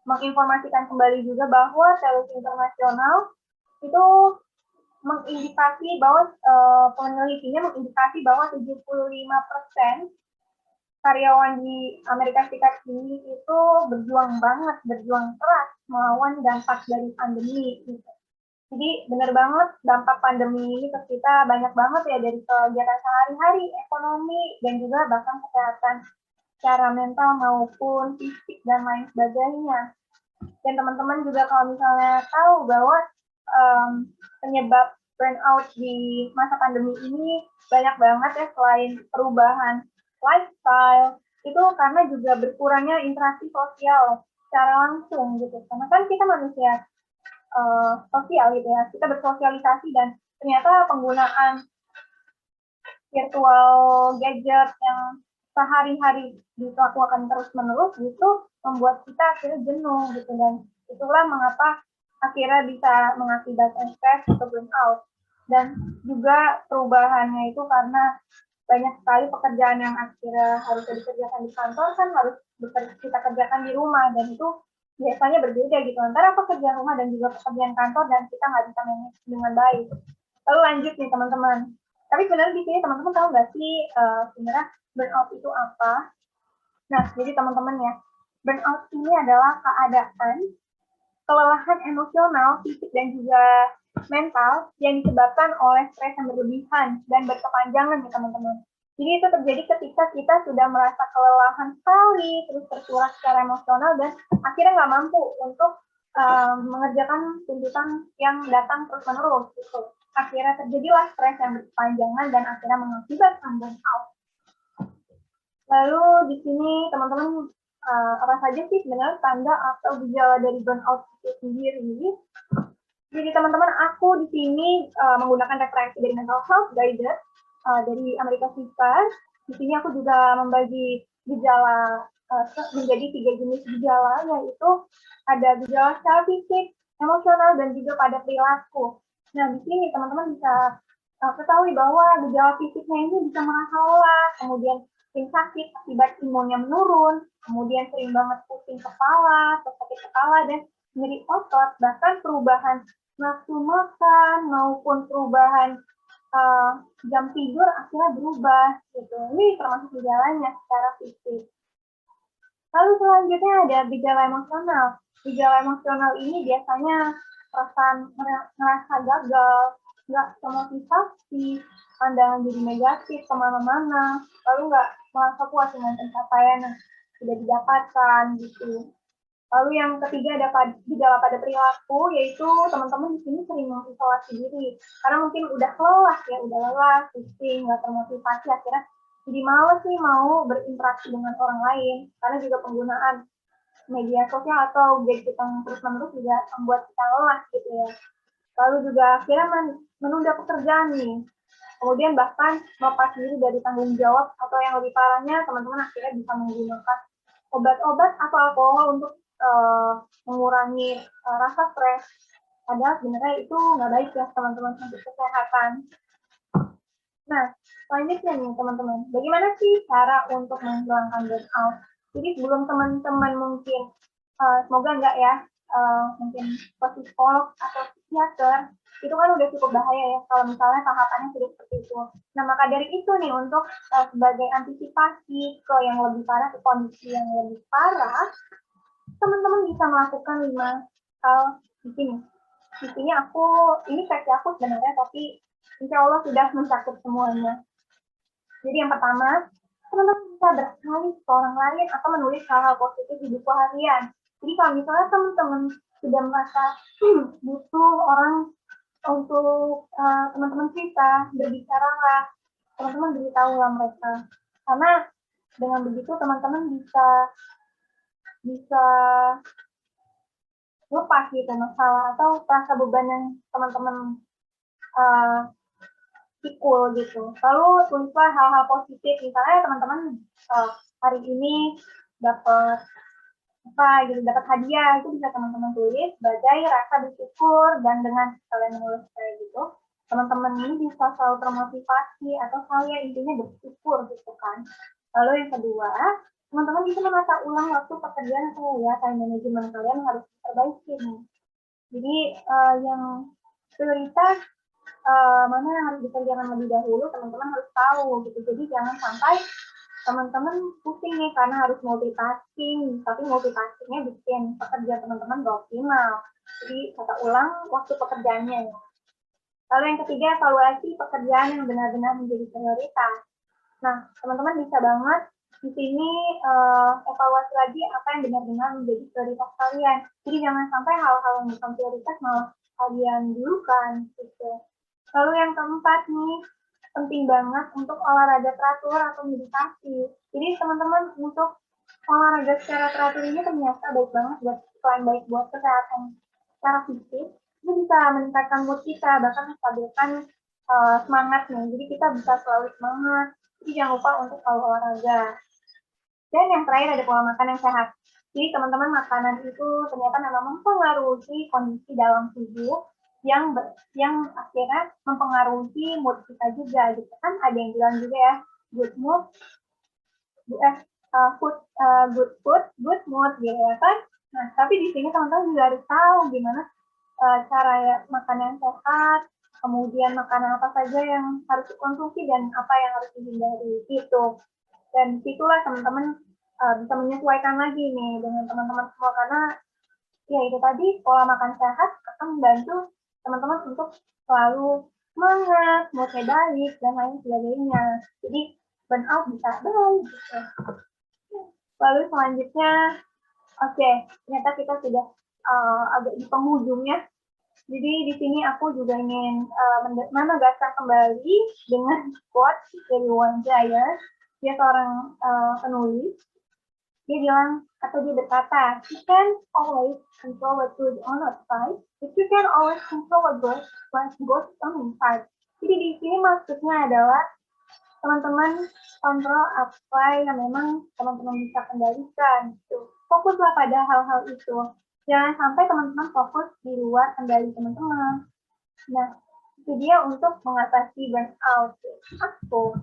menginformasikan kembali juga bahwa televisi internasional itu mengindikasi bahwa penelitinya mengindikasi bahwa 75% karyawan di Amerika Serikat ini itu berjuang keras melawan dampak dari pandemi. Gitu. Jadi benar banget dampak pandemi ini ke kita banyak banget ya, dari kegiatan sehari-hari, ekonomi, dan juga bahkan kesehatan secara mental maupun fisik dan lain sebagainya. Dan teman-teman juga kalau misalnya tahu bahwa penyebab burnout di masa pandemi ini banyak banget ya, selain perubahan lifestyle, itu karena juga berkurangnya interaksi sosial secara langsung gitu. Karena kan kita manusia sosial gitu ya, kita bersosialisasi, dan ternyata penggunaan virtual gadget yang sehari-hari dilakukan terus-menerus gitu membuat kita akhirnya jenuh gitu, dan itulah mengapa akhirnya bisa mengakibatkan stres atau burnout. Dan juga perubahannya itu karena banyak sekali pekerjaan yang akhirnya harus dikerjakan di kantor kan harus kita kerjakan di rumah, dan itu biasanya berbeda gitu antara pekerjaan rumah dan juga pekerjaan kantor, dan kita nggak bisa manage dengan baik. Lalu lanjut nih teman-teman, tapi sebenarnya di sini teman-teman tahu nggak sih sebenarnya burnout itu apa? Nah, jadi teman-teman ya, burnout ini adalah keadaan kelelahan emosional, fisik, dan juga mental yang disebabkan oleh stres yang berlebihan dan berkepanjangan ya teman-teman. Jadi itu terjadi ketika kita sudah merasa kelelahan sekali, terus tersurat secara emosional, dan akhirnya nggak mampu untuk mengerjakan tuntutan yang datang terus-menerus gitu. Akhirnya terjadilah stres yang berkepanjangan dan akhirnya mengakibatkan burnout. Lalu di sini teman-teman apa saja sih sebenarnya tanda atau gejala dari burnout itu sendiri? Jadi teman-teman, aku di sini menggunakan referensi dari Mental Health Guide dari Amerika Serikat. Di sini aku juga membagi gejala menjadi 3 jenis gejala, yaitu ada gejala secara fisik, emosional, dan juga pada perilaku. Nah, di sini teman-teman bisa ketahui bahwa gejala fisiknya ini bisa merasa lelah, kemudian sering sakit akibat imunnya menurun, kemudian sering banget pusing kepala, atau sakit kepala, dan nyeri otot, bahkan perubahan nafsu makan maupun perubahan jam tidur akhirnya berubah gitu. Ini termasuk gejalanya secara fisik. Lalu selanjutnya ada gejala emosional. Gejala emosional ini biasanya perasaan merasa gagal, nggak termotivasi, pandangan jadi negatif kemana-mana, lalu nggak merasa puas dengan pencapaian yang sudah didapatkan gitu. Lalu yang ketiga ada gejala pada perilaku, yaitu teman-teman di sini sering mengisolasi diri karena mungkin udah lelah, pusing, nggak termotivasi, akhirnya jadi males nih mau berinteraksi dengan orang lain, karena juga penggunaan media sosial atau gadget yang terus-menerus juga membuat kita lelah gitu ya. Lalu juga akhirnya menunda pekerjaan nih, kemudian bahkan melepas diri dari tanggung jawab, atau yang lebih parahnya teman-teman akhirnya bisa menggunakan obat-obat atau alkohol untuk mengurangi rasa stres. Padahal sebenarnya itu nggak baik ya teman-teman untuk kesehatan. Nah, selanjutnya nih teman-teman, bagaimana sih cara untuk menghilangkan burnout? Jadi sebelum teman-teman mungkin, semoga enggak ya, mungkin ke psikolog atau psikiater, itu kan udah cukup bahaya ya kalau misalnya tahapannya sudah seperti itu. Nah, maka dari itu nih, untuk sebagai antisipasi ke yang lebih parah, ke kondisi yang lebih parah, teman-teman bisa melakukan 5 hal di sini. Di sini ini versi aku sebenarnya, tapi insya Allah sudah mencakup semuanya. Jadi yang pertama, teman-teman bisa berkali ke orang lain atau menulis hal-hal positif di buku harian. Jadi kalau misalnya teman-teman sudah merasa butuh orang untuk teman-teman cerita, berbicaralah, teman-teman beritahulah mereka. Karena dengan begitu teman-teman bisa lepas gitu masalah atau rasa beban yang teman-teman pikul gitu. Lalu tulislah hal-hal positif, misalnya teman-teman hari ini dapat dapat hadiah, itu bisa teman-teman tulis sebagai rasa bersyukur, dan dengan kalian menulis kayak gitu, teman-teman ini bisa selalu termotivasi atau saya intinya bersyukur gitu kan. Lalu yang kedua, teman-teman bisa menata ulang waktu pekerjaan ya, time management kalian harus diperbaiki nih. Jadi yang prioritas mana yang harus dikerjakan lebih dahulu, teman-teman harus tahu gitu. Jadi jangan sampai teman-teman pusing nih karena harus multitasking, tapi multitaskingnya bikin pekerjaan teman-teman gak optimal. Jadi kata ulang waktu pekerjaannya. Lalu yang ketiga, evaluasi pekerjaan yang benar-benar menjadi prioritas. Nah, teman-teman bisa banget di sini evaluasi lagi apa yang benar-benar menjadi prioritas kalian. Jadi jangan sampai hal-hal yang bukan prioritas malah kalian dulukan gitu. Lalu yang keempat nih, penting banget untuk olahraga teratur atau meditasi. Jadi teman-teman untuk olahraga secara teratur ini ternyata baik banget buat selain baik buat kesehatan secara fisik, itu bisa meningkatkan mood kita, bahkan menstabilkan semangat nih. Jadi kita bisa selalu semangat. Jadi jangan lupa untuk selalu olahraga. Dan yang terakhir ada pola makan yang sehat. Jadi teman-teman, makanan itu ternyata memang mempengaruhi kondisi dalam tubuh yang akhirnya mempengaruhi mood kita juga gitu kan. Ada yang bilang juga ya, good mood, good food, good mood gitu ya kan. Nah, tapi di sini teman-teman juga harus tahu gimana cara makan yang sehat, kemudian makanan apa saja yang harus dikonsumsi dan apa yang harus dihindari gitu. Dan situlah teman-teman bisa menyesuaikan lagi nih dengan teman-teman semua, karena ya itu tadi pola makan sehat akan membantu teman-teman untuk selalu semangat, moodnya baik, dan lain sebagainya. Jadi burnout bisa baik gitu. Lalu selanjutnya, oke, ternyata kita sudah agak di penghujungnya. Jadi di sini aku juga ingin menegaskan kembali dengan quote dari Wayne Dyer. Dia seorang penulis. Dia bilang, atau dia berkata, you can always control what goes on outside, but you can always control what goes on inside. Jadi di sini maksudnya adalah teman-teman kontrol apa yang memang teman-teman bisa kendalikan. Gitu. Fokuslah pada hal-hal itu. Jangan sampai teman-teman fokus di luar kendali teman-teman. Nah, itu dia untuk mengatasi burnout. Aku.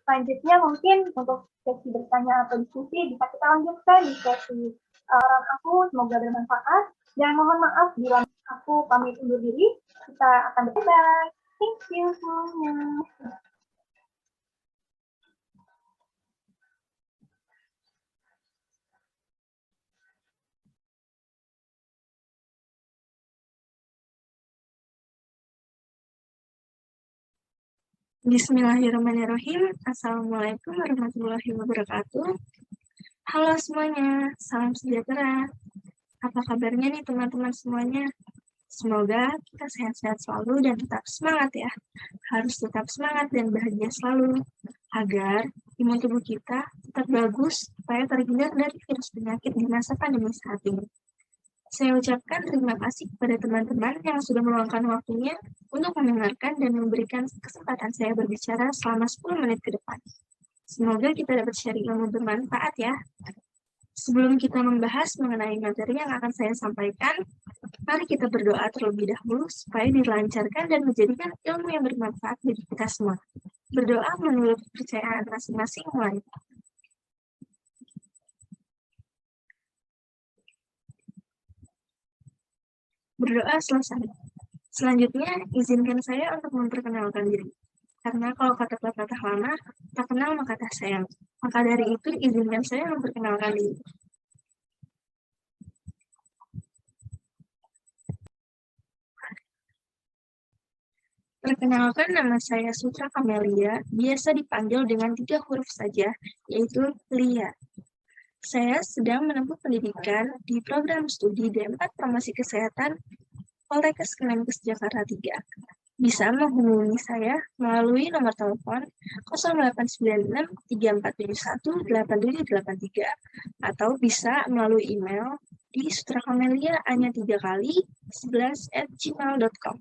Selanjutnya mungkin untuk sesi bertanya atau diskusi bisa kita lanjutkan di sesi orang aku. Semoga bermanfaat. Dan mohon maaf bila aku pamit undur diri. Kita akan bye-bye. Thank you semuanya. Bismillahirrahmanirrahim. Assalamualaikum warahmatullahi wabarakatuh. Halo semuanya, salam sejahtera. Apa kabarnya nih teman-teman semuanya? Semoga kita sehat-sehat selalu dan tetap semangat ya. Harus tetap semangat dan bahagia selalu, agar imun tubuh kita tetap bagus supaya terhindar dari virus penyakit di masa pandemi saat ini. Saya ucapkan terima kasih kepada teman-teman yang sudah meluangkan waktunya untuk mendengarkan dan memberikan kesempatan saya berbicara selama 10 menit ke depan. Semoga kita dapat sharing ilmu bermanfaat ya. Sebelum kita membahas mengenai materi yang akan saya sampaikan, mari kita berdoa terlebih dahulu supaya dilancarkan dan menjadikan ilmu yang bermanfaat bagi kita semua. Berdoa menurut kepercayaan masing-masing mulai. Berdoa selesai. Selanjutnya, izinkan saya untuk memperkenalkan diri. Karena kalau kata pepatah lama, tak kenal maka tak sayang. Maka dari itu, izinkan saya memperkenalkan diri. Perkenalkan, nama saya Sutra Kamelia, biasa dipanggil dengan 3 huruf saja, yaitu Lia. Saya sedang menempuh pendidikan di program studi D4 Farmasi Kesehatan Poltekkes Kemenkes Jakarta 3. Bisa menghubungi saya melalui nomor telepon 0896 3471 8783 atau bisa melalui email di sutrakamelia hanya 3 kali 11@gmail.com.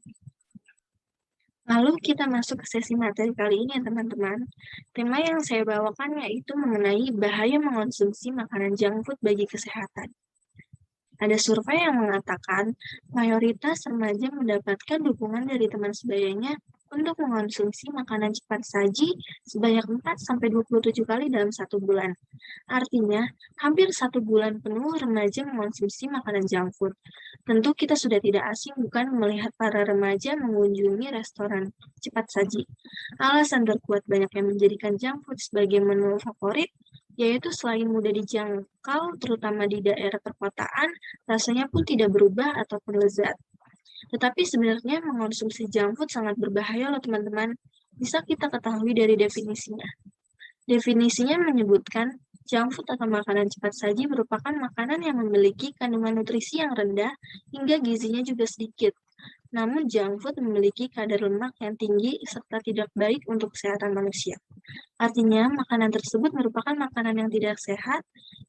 Lalu kita masuk ke sesi materi kali ini ya teman-teman. Tema yang saya bawakan yaitu mengenai bahaya mengonsumsi makanan junk food bagi kesehatan. Ada survei yang mengatakan mayoritas remaja mendapatkan dukungan dari teman sebayanya untuk mengonsumsi makanan cepat saji sebanyak 4-27 kali dalam 1 bulan. Artinya, hampir 1 bulan penuh remaja mengonsumsi makanan junk food. Tentu kita sudah tidak asing bukan melihat para remaja mengunjungi restoran cepat saji. Alasan terkuat banyak yang menjadikan junk food sebagai menu favorit yaitu selain mudah dijangkau, terutama di daerah perkotaan, rasanya pun tidak berubah ataupun lezat. Tetapi sebenarnya mengonsumsi junk food sangat berbahaya loh teman-teman. Bisa kita ketahui dari definisinya. Definisinya menyebutkan junk food atau makanan cepat saji merupakan makanan yang memiliki kandungan nutrisi yang rendah hingga gizinya juga sedikit. Namun junk food memiliki kadar lemak yang tinggi serta tidak baik untuk kesehatan manusia. Artinya, makanan tersebut merupakan makanan yang tidak sehat,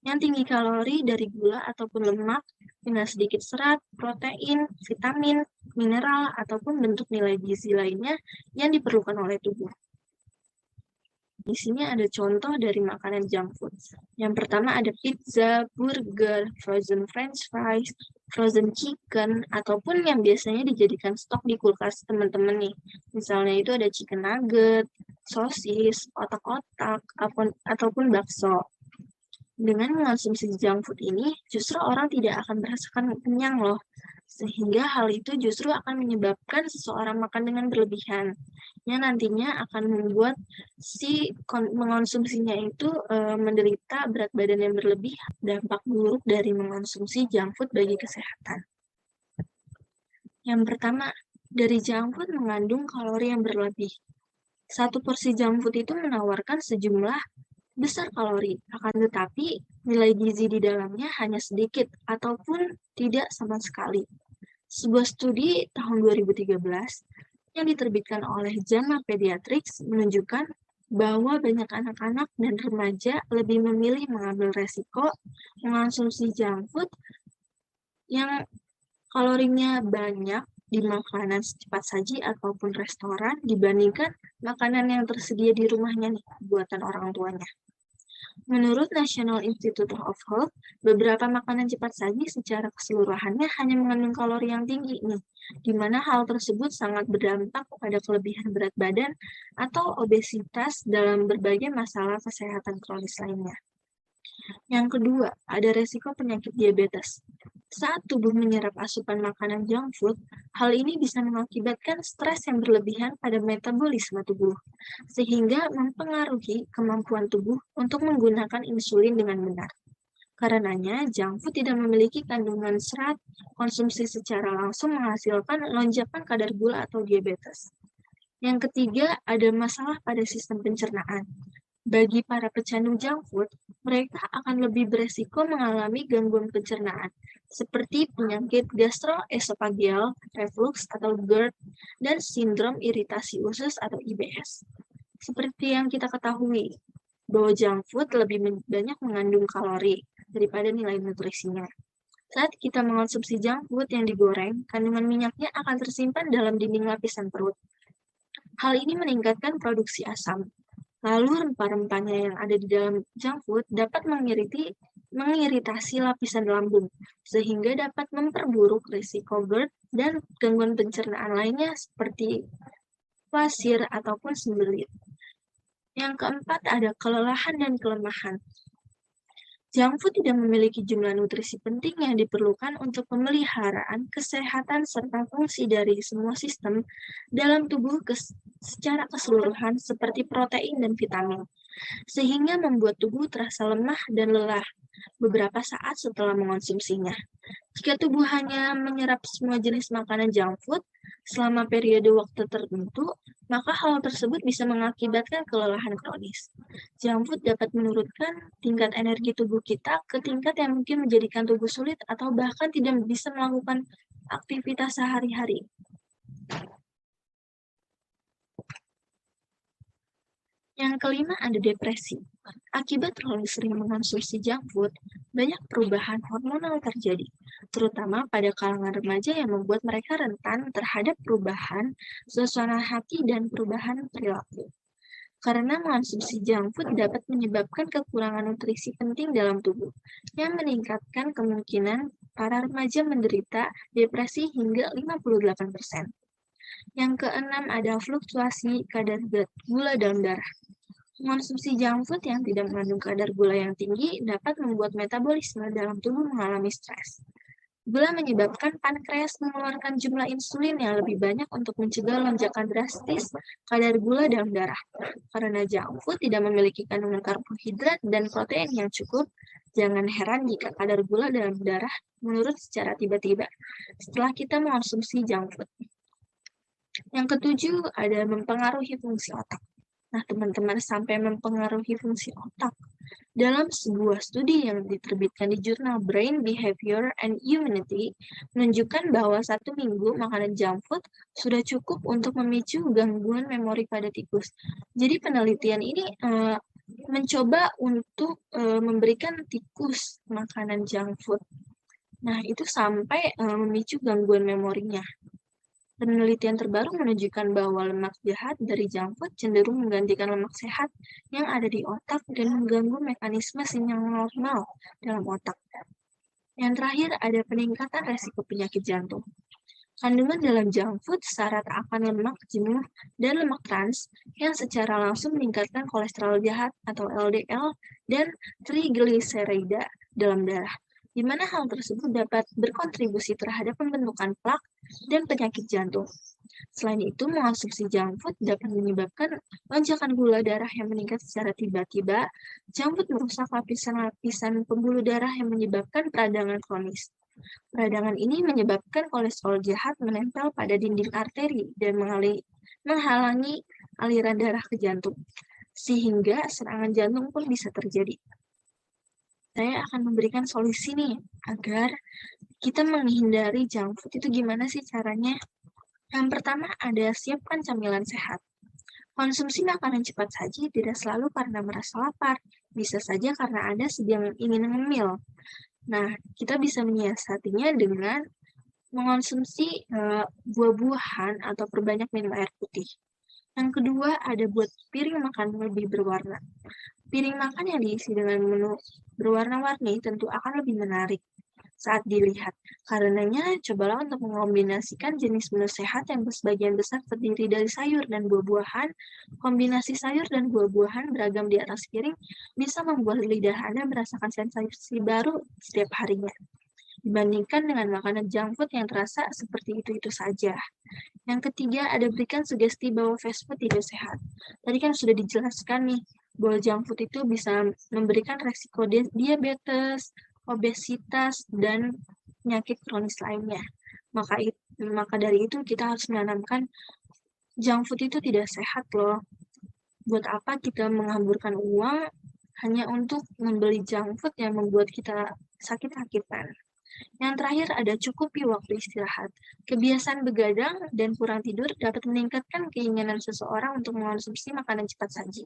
yang tinggi kalori dari gula ataupun lemak, dengan sedikit serat, protein, vitamin, mineral, ataupun bentuk nilai gizi lainnya yang diperlukan oleh tubuh. Di sini ada contoh dari makanan junk food. Yang pertama ada pizza, burger, frozen french fries, frozen chicken, ataupun yang biasanya dijadikan stok di kulkas teman-teman nih. Misalnya itu ada chicken nugget, sosis, otak-otak, ataupun bakso. Dengan mengonsumsi junk food ini, justru orang tidak akan merasakan kenyang loh. Sehingga hal itu justru akan menyebabkan seseorang makan dengan berlebihan. Yang nantinya akan membuat si mengonsumsinya itu menderita berat badan yang berlebih, dampak buruk dari mengonsumsi junk food bagi kesehatan. Yang pertama, dari junk food mengandung kalori yang berlebih. Satu porsi junk food itu menawarkan sejumlah besar kalori, akan tetapi nilai gizi di dalamnya hanya sedikit ataupun tidak sama sekali. Sebuah studi tahun 2013 yang diterbitkan oleh JAMA Pediatrics menunjukkan bahwa banyak anak-anak dan remaja lebih memilih mengambil resiko mengonsumsi junk food yang kalorinya banyak di makanan cepat saji ataupun restoran dibandingkan makanan yang tersedia di rumahnya nih, buatan orang tuanya. Menurut National Institute of Health, beberapa makanan cepat saji secara keseluruhannya hanya mengandung kalori yang tinggi nih, di mana hal tersebut sangat berdampak pada kelebihan berat badan atau obesitas dalam berbagai masalah kesehatan kronis lainnya. Yang kedua, ada resiko penyakit diabetes. Saat tubuh menyerap asupan makanan junk food, hal ini bisa mengakibatkan stres yang berlebihan pada metabolisme tubuh, sehingga mempengaruhi kemampuan tubuh untuk menggunakan insulin dengan benar. Karenanya, junk food tidak memiliki kandungan serat, konsumsi secara langsung menghasilkan lonjakan kadar gula atau diabetes. Yang ketiga, ada masalah pada sistem pencernaan. Bagi para pecandu junk food, mereka akan lebih beresiko mengalami gangguan pencernaan, seperti penyakit gastroesofageal, reflux atau GERD, dan sindrom iritasi usus atau IBS. Seperti yang kita ketahui, bahwa junk food lebih banyak mengandung kalori daripada nilai nutrisinya. Saat kita mengonsumsi junk food yang digoreng, kandungan minyaknya akan tersimpan dalam dinding lapisan perut. Hal ini meningkatkan produksi asam. Lalu rempah-rempahnya yang ada di dalam junk food dapat mengiritasi lapisan lambung, sehingga dapat memperburuk risiko GERD dan gangguan pencernaan lainnya seperti wasir ataupun sembelit. Yang keempat ada kelelahan dan kelemahan. Junk food tidak memiliki jumlah nutrisi penting yang diperlukan untuk pemeliharaan kesehatan serta fungsi dari semua sistem dalam tubuh secara keseluruhan seperti protein dan vitamin, sehingga membuat tubuh terasa lemah dan lelah beberapa saat setelah mengonsumsinya. Jika tubuh hanya menyerap semua jenis makanan junk food selama periode waktu tertentu, maka hal tersebut bisa mengakibatkan kelelahan kronis. Junk food dapat menurunkan tingkat energi tubuh kita ke tingkat yang mungkin menjadikan tubuh sulit atau bahkan tidak bisa melakukan aktivitas sehari-hari. Yang kelima ada depresi. Akibat terlalu sering mengonsumsi junk food, banyak perubahan hormonal terjadi, terutama pada kalangan remaja yang membuat mereka rentan terhadap perubahan suasana hati dan perubahan perilaku. Karena mengonsumsi junk food dapat menyebabkan kekurangan nutrisi penting dalam tubuh, yang meningkatkan kemungkinan para remaja menderita depresi hingga 58%. Yang keenam ada fluktuasi kadar gula dalam darah. Mengonsumsi junk food yang tidak mengandung kadar gula yang tinggi dapat membuat metabolisme dalam tubuh mengalami stres. Gula menyebabkan pankreas mengeluarkan jumlah insulin yang lebih banyak untuk mencegah lonjakan drastis kadar gula dalam darah. Karena junk food tidak memiliki kandungan karbohidrat dan protein yang cukup, jangan heran jika kadar gula dalam darah menurun secara tiba-tiba setelah kita mengonsumsi junk food. Yang ketujuh, ada mempengaruhi fungsi otak. Nah, teman-teman, sampai mempengaruhi fungsi otak. Dalam sebuah studi yang diterbitkan di jurnal Brain Behavior and Immunity, menunjukkan bahwa 1 minggu makanan junk food sudah cukup untuk memicu gangguan memori pada tikus. Jadi penelitian ini mencoba untuk memberikan tikus makanan junk food. Nah, itu sampai memicu gangguan memorinya. Penelitian terbaru menunjukkan bahwa lemak jahat dari junk food cenderung menggantikan lemak sehat yang ada di otak dan mengganggu mekanisme sinyal normal dalam otak. Yang terakhir, ada peningkatan resiko penyakit jantung. Kandungan dalam junk food syarat akan lemak jenuh dan lemak trans yang secara langsung meningkatkan kolesterol jahat atau LDL dan trigliserida dalam darah, di mana hal tersebut dapat berkontribusi terhadap pembentukan plak dan penyakit jantung. Selain itu, mengonsumsi junk food dapat menyebabkan lonjakan gula darah yang meningkat secara tiba-tiba. Junk food merusak lapisan-lapisan pembuluh darah yang menyebabkan peradangan kronis. Peradangan ini menyebabkan kolesterol jahat menempel pada dinding arteri dan menghalangi aliran darah ke jantung, sehingga serangan jantung pun bisa terjadi. Saya akan memberikan solusi nih, agar kita menghindari junk food itu gimana sih caranya? Yang pertama, ada siapkan camilan sehat. Konsumsi makanan cepat saji tidak selalu karena merasa lapar, bisa saja karena Anda sedang ingin ngemil. Nah, kita bisa menyiasatinya dengan mengonsumsi buah-buahan atau perbanyak minum air putih. Yang kedua, ada buat piring makan lebih berwarna. Piring makan yang diisi dengan menu berwarna-warni tentu akan lebih menarik saat dilihat. Karenanya, cobalah untuk mengombinasikan jenis menu sehat yang sebagian besar terdiri dari sayur dan buah-buahan. Kombinasi sayur dan buah-buahan beragam di atas piring bisa membuat lidah Anda merasakan sensasi baru setiap harinya, dibandingkan dengan makanan junk food yang terasa seperti itu-itu saja. Yang ketiga, ada berikan sugesti bahwa fast food tidak sehat. Tadi kan sudah dijelaskan nih, bahwa junk food itu bisa memberikan resiko diabetes, obesitas, dan penyakit kronis lainnya. Maka dari itu kita harus menanamkan junk food itu tidak sehat loh. Buat apa kita menghamburkan uang hanya untuk membeli junk food yang membuat kita sakit-sakitan. Yang terakhir, ada cukupi waktu istirahat. Kebiasaan begadang dan kurang tidur dapat meningkatkan keinginan seseorang untuk mengonsumsi makanan cepat saji.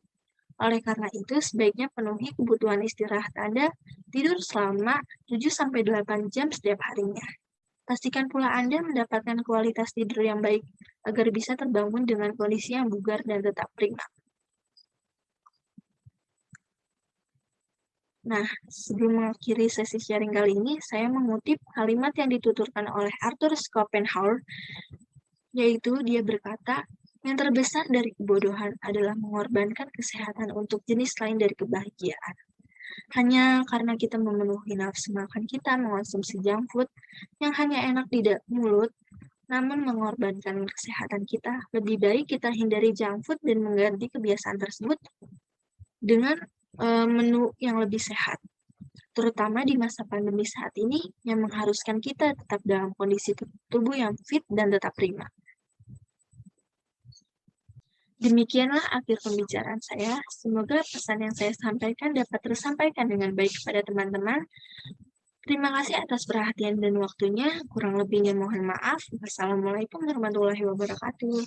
Oleh karena itu, sebaiknya penuhi kebutuhan istirahat Anda, tidur selama 7-8 jam setiap harinya. Pastikan pula Anda mendapatkan kualitas tidur yang baik, agar bisa terbangun dengan kondisi yang bugar dan tetap prima. Nah, sebelum mengakhiri sesi sharing kali ini, saya mengutip kalimat yang dituturkan oleh Arthur Schopenhauer, yaitu dia berkata, yang terbesar dari kebodohan adalah mengorbankan kesehatan untuk jenis lain dari kebahagiaan. Hanya karena kita memenuhi nafsu makan kita mengonsumsi junk food yang hanya enak di mulut, namun mengorbankan kesehatan kita, lebih baik kita hindari junk food dan mengganti kebiasaan tersebut dengan menu yang lebih sehat, terutama di masa pandemi saat ini yang mengharuskan kita tetap dalam kondisi tubuh yang fit dan tetap prima. Demikianlah akhir pembicaraan saya. Semoga pesan yang saya sampaikan dapat tersampaikan dengan baik kepada teman-teman. Terima kasih atas perhatian dan waktunya. Kurang lebihnya mohon maaf. Wassalamualaikum warahmatullahi wabarakatuh.